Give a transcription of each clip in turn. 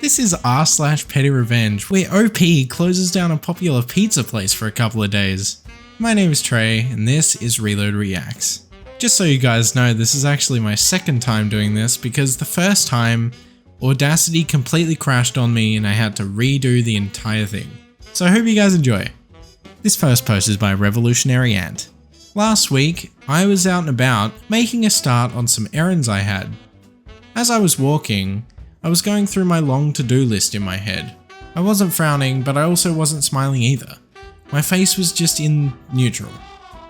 This is r/PettyRevenge, where OP closes down a popular pizza place for a couple of days. My name is Trey, and this is Reload Reacts. Just so you guys know, this is actually my second time doing this because the first time, Audacity completely crashed on me and I had to redo the entire thing. So I hope you guys enjoy. This first post is by Revolutionary Ant. Last week, I was out and about making a start on some errands I had. As I was walking, I was going through my long to-do list in my head. I wasn't frowning, but I also wasn't smiling either. My face was just in neutral.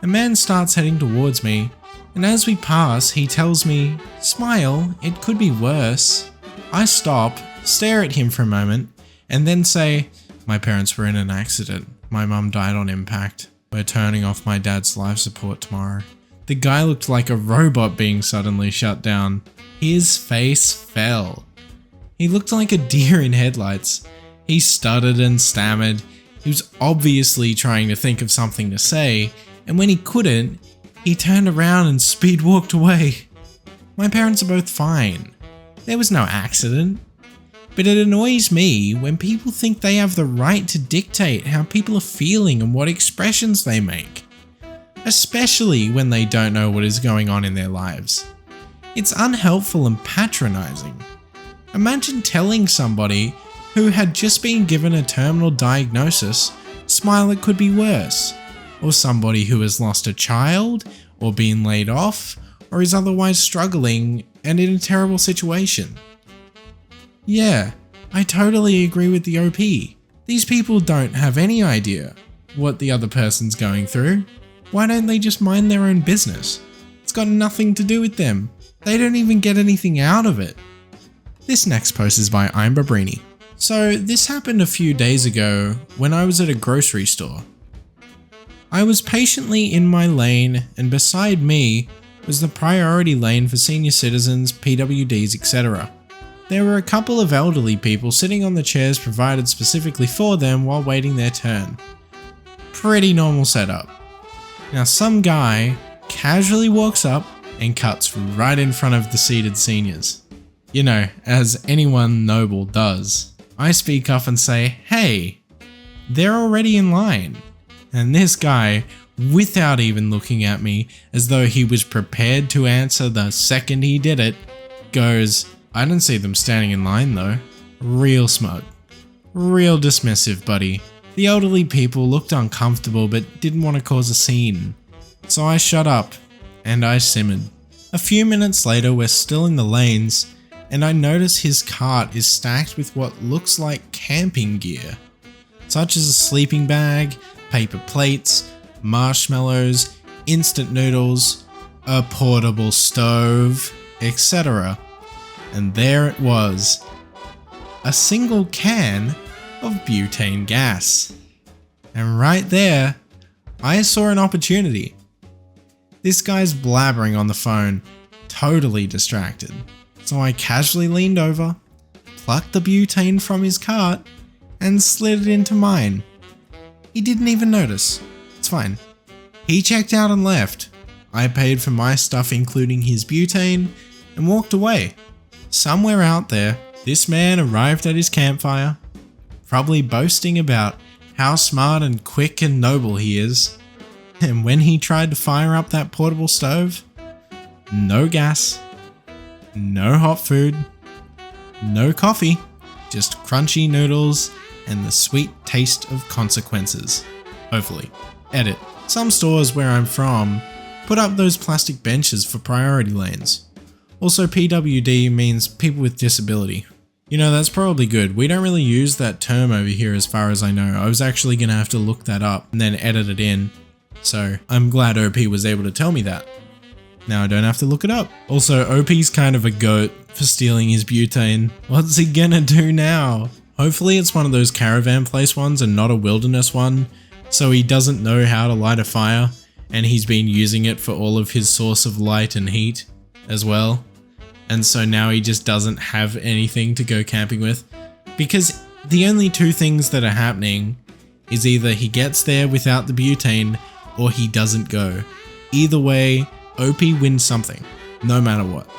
A man starts heading towards me, and as we pass, he tells me, "Smile, it could be worse." I stop, stare at him for a moment, and then say, "My parents were in an accident. My mum died on impact. We're turning off my dad's life support tomorrow." The guy looked like a robot being suddenly shut down. His face fell. He looked like a deer in headlights. He stuttered and stammered. He was obviously trying to think of something to say, and when he couldn't, he turned around and speed walked away. My parents are both fine. There was no accident. But it annoys me when people think they have the right to dictate how people are feeling and what expressions they make. Especially when they don't know what is going on in their lives. It's unhelpful and patronizing. Imagine telling somebody who had just been given a terminal diagnosis, "Smile, it could be worse." Or somebody who has lost a child, or been laid off, or is otherwise struggling and in a terrible situation. Yeah, I totally agree with the OP. These people don't have any idea what the other person's going through. Why don't they just mind their own business? It's got nothing to do with them. They don't even get anything out of it. This next post is by I'm Babrini. So this happened a few days ago when I was at a grocery store. I was patiently in my lane, and beside me was the priority lane for senior citizens, PWDs, etc. There were a couple of elderly people sitting on the chairs provided specifically for them while waiting their turn. Pretty normal setup. Now some guy casually walks up and cuts right in front of the seated seniors. You know, as anyone noble does. I speak up and say, "Hey, they're already in line." And this guy, without even looking at me, as though he was prepared to answer the second he did it, goes, "I didn't see them standing in line though." Real smug. Real dismissive, buddy. The elderly people looked uncomfortable but didn't want to cause a scene. So I shut up, and I simmered. A few minutes later, we're still in the lanes, and I notice his cart is stacked with what looks like camping gear, such as a sleeping bag, paper plates, marshmallows, instant noodles, a portable stove, etc. And there it was, a single can of butane gas. And right there, I saw an opportunity. This guy's blabbering on the phone, totally distracted. So I casually leaned over, plucked the butane from his cart, and slid it into mine. He didn't even notice. It's fine. He checked out and left. I paid for my stuff including his butane and walked away. Somewhere out there, this man arrived at his campfire, probably boasting about how smart and quick and noble he is. And when he tried to fire up that portable stove, no gas, no hot food, no coffee, just crunchy noodles and the sweet taste of consequences. Hopefully. Edit. Some stores where I'm from put up those plastic benches for priority lanes. Also, PWD means people with disability. You know, that's probably good. We don't really use that term over here as far as I know. I was actually gonna have to look that up and then edit it in. So I'm glad OP was able to tell me that. Now I don't have to look it up. Also, OP's kind of a goat for stealing his butane. What's he gonna do now? Hopefully it's one of those caravan place ones and not a wilderness one, so he doesn't know how to light a fire, and he's been using it for all of his source of light and heat as well. And so now he just doesn't have anything to go camping with. Because the only two things that are happening is either he gets there without the butane or he doesn't go. Either way, OP wins something, no matter what.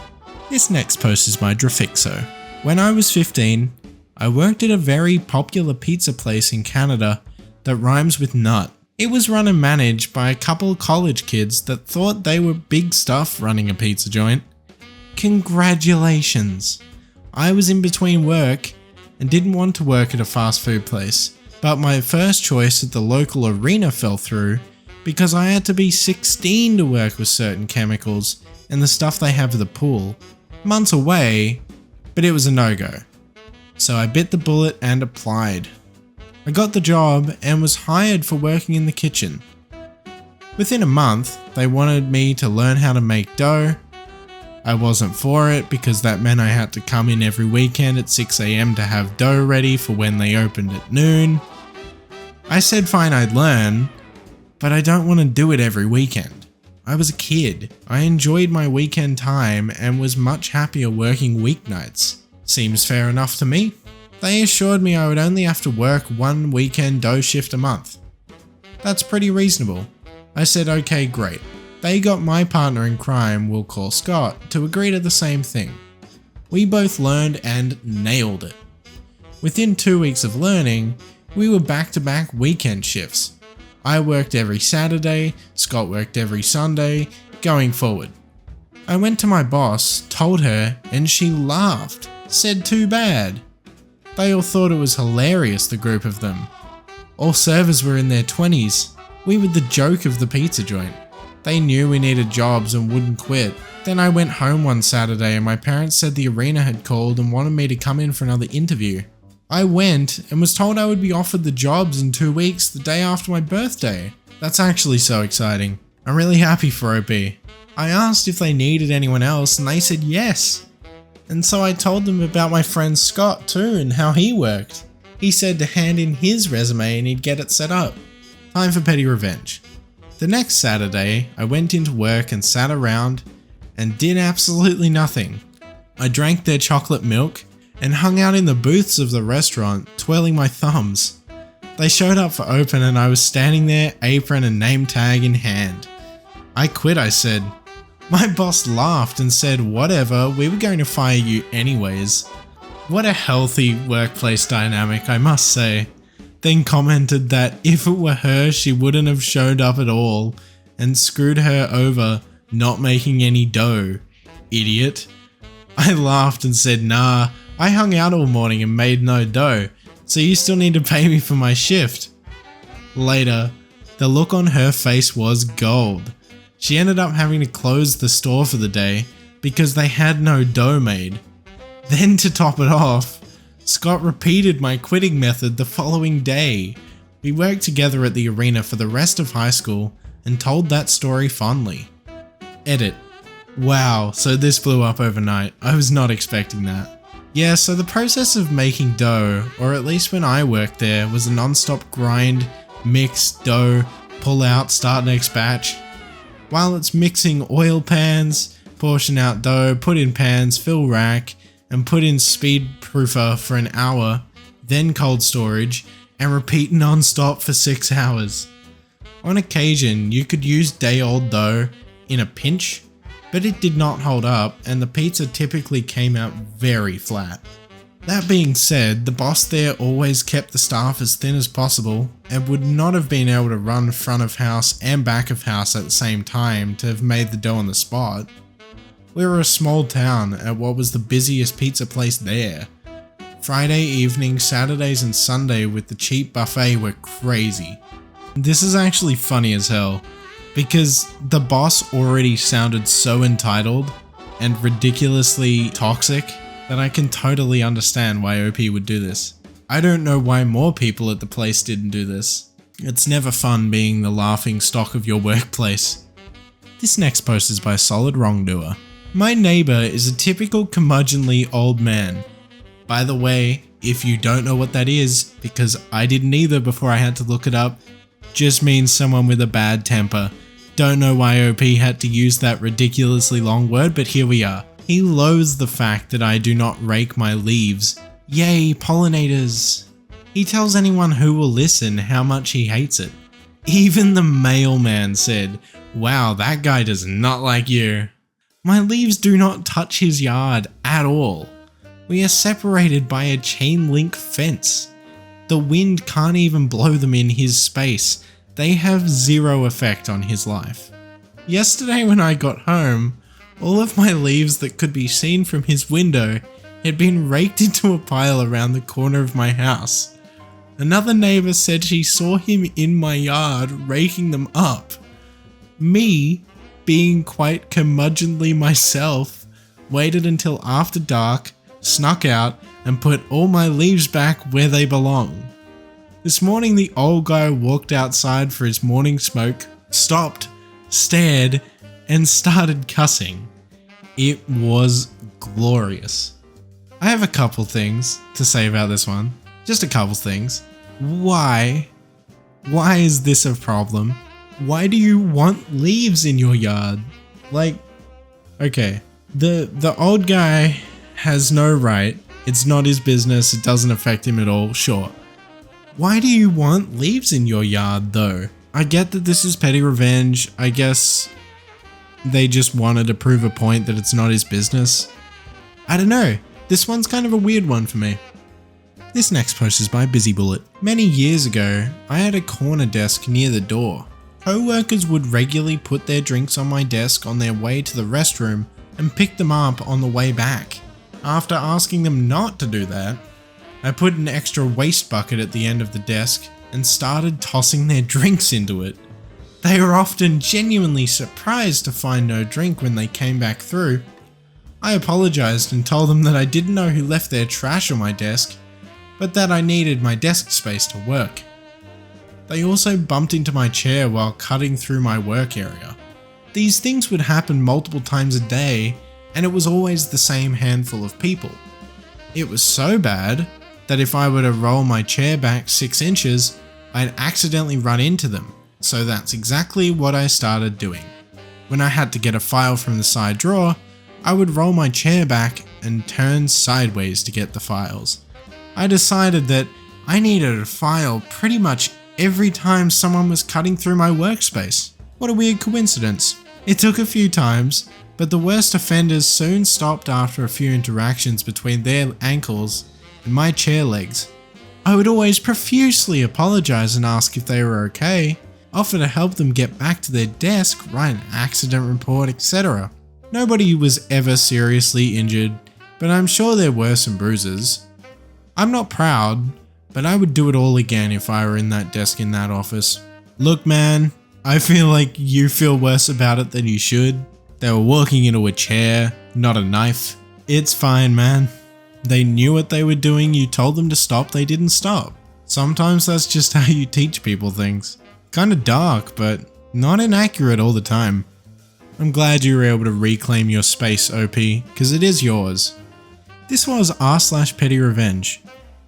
This next post is by Drafixo. When I was 15, I worked at a very popular pizza place in Canada that rhymes with nut. It was run and managed by a couple of college kids that thought they were big stuff running a pizza joint. Congratulations! I was in between work and didn't want to work at a fast food place, but my first choice at the local arena fell through because I had to be 16 to work with certain chemicals and the stuff they have at the pool. Months away, but it was a no-go. So I bit the bullet and applied. I got the job and was hired for working in the kitchen. Within a month, they wanted me to learn how to make dough. I wasn't for it because that meant I had to come in every weekend at 6 AM to have dough ready for when they opened at noon. I said fine, I'd learn, but I don't want to do it every weekend. I was a kid. I enjoyed my weekend time and was much happier working weeknights. Seems fair enough to me. They assured me I would only have to work one weekend dough shift a month. That's pretty reasonable. I said okay, great. They got my partner in crime, we'll call Scott, to agree to the same thing. We both learned and nailed it. Within 2 weeks of learning, we were back-to-back weekend shifts. I worked every Saturday, Scott worked every Sunday, going forward. I went to my boss, told her, and she laughed, said too bad. They all thought it was hilarious, the group of them. All servers were in their 20s. We were the joke of the pizza joint. They knew we needed jobs and wouldn't quit. Then I went home one Saturday and my parents said the arena had called and wanted me to come in for another interview. I went and was told I would be offered the jobs in 2 weeks, the day after my birthday. That's actually so exciting. I'm really happy for OP. I asked if they needed anyone else and they said yes. And so I told them about my friend Scott too and how he worked. He said to hand in his resume and he'd get it set up. Time for petty revenge. The next Saturday, I went into work and sat around and did absolutely nothing. I drank their chocolate milk and hung out in the booths of the restaurant, twirling my thumbs. They showed up for open and I was standing there, apron and name tag in hand. I quit, I said. My boss laughed and said, whatever, we were going to fire you anyways. What a healthy workplace dynamic, I must say. Then commented that if it were her, she wouldn't have showed up at all and screwed her over not making any dough. Idiot. I laughed and said, nah, I hung out all morning and made no dough, so you still need to pay me for my shift. Later, the look on her face was gold. She ended up having to close the store for the day because they had no dough made. Then to top it off, Scott repeated my quitting method the following day. We worked together at the arena for the rest of high school and told that story fondly. Edit. Wow, so this blew up overnight. I was not expecting that. Yeah, so the process of making dough, or at least when I worked there, was a non-stop grind, mix, dough, pull out, start next batch. While it's mixing oil pans, portion out dough, put in pans, fill rack, and put in speed proofer for an hour, then cold storage, and repeat non-stop for 6 hours. On occasion, you could use day-old dough in a pinch, but it did not hold up and the pizza typically came out very flat. That being said, the boss there always kept the staff as thin as possible and would not have been able to run front of house and back of house at the same time to have made the dough on the spot. We were a small town at what was the busiest pizza place there. Friday evening, Saturdays and Sunday with the cheap buffet were crazy. This is actually funny as hell, because the boss already sounded so entitled and ridiculously toxic that I can totally understand why OP would do this. I don't know why more people at the place didn't do this. It's never fun being the laughing stock of your workplace. This next post is by Solid Wrongdoer. My neighbor is a typical curmudgeonly old man. By the way, if you don't know what that is, because I didn't either before I had to look it up, just means someone with a bad temper. Don't know why OP had to use that ridiculously long word, but here we are. He loathes the fact that I do not rake my leaves. Yay, pollinators! He tells anyone who will listen how much he hates it. Even the mailman said, wow, that guy does not like you. My leaves do not touch his yard at all. We are separated by a chain link fence. The wind can't even blow them in his space. They have zero effect on his life. Yesterday when I got home, all of my leaves that could be seen from his window had been raked into a pile around the corner of my house. Another neighbor said she saw him in my yard raking them up. Me, being quite curmudgeonly myself, waited until after dark, snuck out, and put all my leaves back where they belong. This morning the old guy walked outside for his morning smoke, stopped, stared, and started cussing. It was glorious. I have a couple things to say about this one. Just a couple things. Why? Why is this a problem? Why do you want leaves in your yard? Like, okay, the old guy has no right. It's not his business. It doesn't affect him at all. Sure. Why do you want leaves in your yard though? I get that this is petty revenge. I guess they just wanted to prove a point that it's not his business. I don't know. This one's kind of a weird one for me. This next post is by Busy Bullet. Many years ago, I had a corner desk near the door. Co-workers would regularly put their drinks on my desk on their way to the restroom and pick them up on the way back. After asking them not to do that, I put an extra waste bucket at the end of the desk and started tossing their drinks into it. They were often genuinely surprised to find no drink when they came back through. I apologized and told them that I didn't know who left their trash on my desk, but that I needed my desk space to work. They also bumped into my chair while cutting through my work area. These things would happen multiple times a day, and it was always the same handful of people. It was so bad that if I were to roll my chair back 6 inches, I'd accidentally run into them. So that's exactly what I started doing. When I had to get a file from the side drawer, I would roll my chair back and turn sideways to get the files. I decided that I needed a file pretty much every time someone was cutting through my workspace. What a weird coincidence. It took a few times, but the worst offenders soon stopped after a few interactions between their ankles and my chair legs. I would always profusely apologize and ask if they were okay, offer to help them get back to their desk, write an accident report, etc. Nobody was ever seriously injured, but I'm sure there were some bruises. I'm not proud, but I would do it all again if I were in that desk in that office. Look man, I feel like you feel worse about it than you should. They were walking into a chair, not a knife. It's fine man. They knew what they were doing, you told them to stop, they didn't stop. Sometimes that's just how you teach people things. Kinda dark, but not inaccurate all the time. I'm glad you were able to reclaim your space, OP, because it is yours. This was r/PettyRevenge.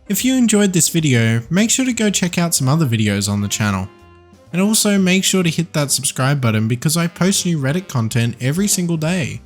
If you enjoyed this video, make sure to go check out some other videos on the channel. And also make sure to hit that subscribe button because I post new Reddit content every single day.